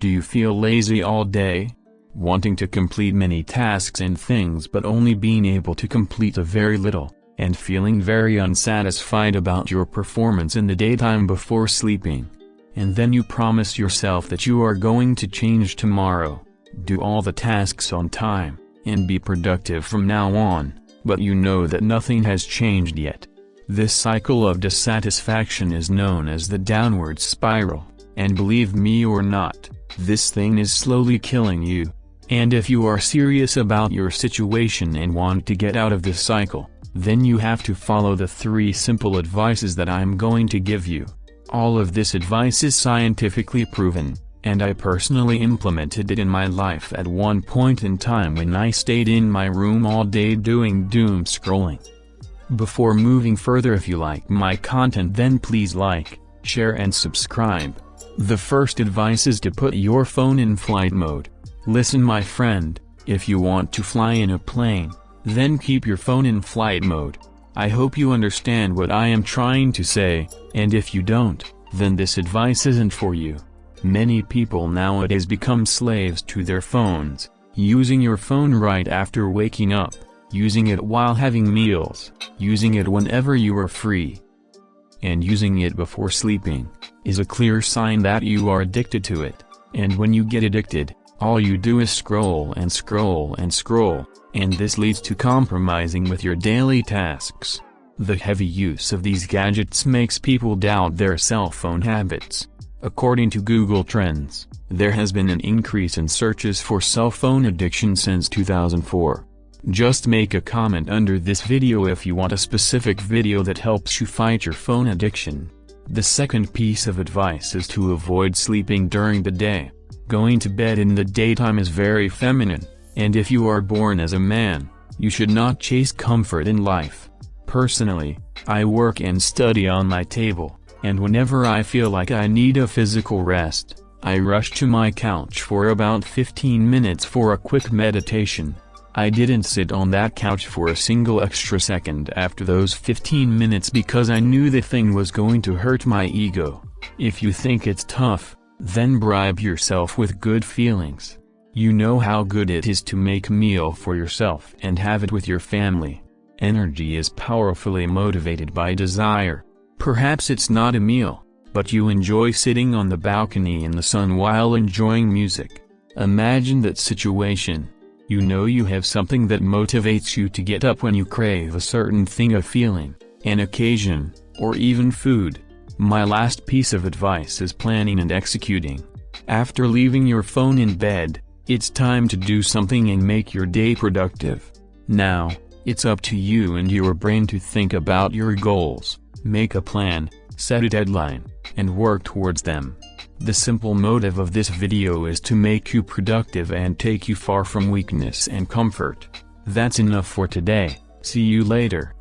Do you feel lazy all day? Wanting to complete many tasks and things but only being able to complete a very little, and feeling very unsatisfied about your performance in the daytime before sleeping. And then you promise yourself that you are going to change tomorrow, do all the tasks on time, and be productive from now on, but you know that nothing has changed yet. This cycle of dissatisfaction is known as the downward spiral, and believe me or not, this thing is slowly killing you. And if you are serious about your situation and want to get out of this cycle, then you have to follow the 3 simple advices that I'm going to give you. All of this advice is scientifically proven, and I personally implemented it in my life at one point in time when I stayed in my room all day doing doom scrolling. Before moving further, if you like my content, then please like, share and subscribe. The first advice is to put your phone in flight mode. Listen my friend, if you want to fly in a plane, then keep your phone in flight mode. I hope you understand what I am trying to say, and if you don't, then this advice isn't for you. Many people nowadays become slaves to their phones, using your phone right after waking up, using it while having meals, using it whenever you are free, and using it before sleeping, is a clear sign that you are addicted to it. And when you get addicted, all you do is scroll and scroll and scroll, and this leads to compromising with your daily tasks. The heavy use of these gadgets makes people doubt their cell phone habits. According to Google Trends, there has been an increase in searches for cell phone addiction since 2004. Just make a comment under this video if you want a specific video that helps you fight your phone addiction. The second piece of advice is to avoid sleeping during the day. Going to bed in the daytime is very feminine, and if you are born as a man, you should not chase comfort in life. Personally, I work and study on my table, and whenever I feel like I need a physical rest, I rush to my couch for about 15 minutes for a quick meditation. I didn't sit on that couch for a single extra second after those 15 minutes because I knew the thing was going to hurt my ego. If you think it's tough, then bribe yourself with good feelings. You know how good it is to make a meal for yourself and have it with your family. Energy is powerfully motivated by desire. Perhaps it's not a meal, but you enjoy sitting on the balcony in the sun while enjoying music. Imagine that situation. You know you have something that motivates you to get up when you crave a certain thing, a feeling, an occasion, or even food. My last piece of advice is planning and executing. After leaving your phone in bed, it's time to do something and make your day productive. Now, it's up to you and your brain to think about your goals, make a plan, set a deadline, and work towards them. The simple motive of this video is to make you productive and take you far from weakness and comfort. That's enough for today. See you later.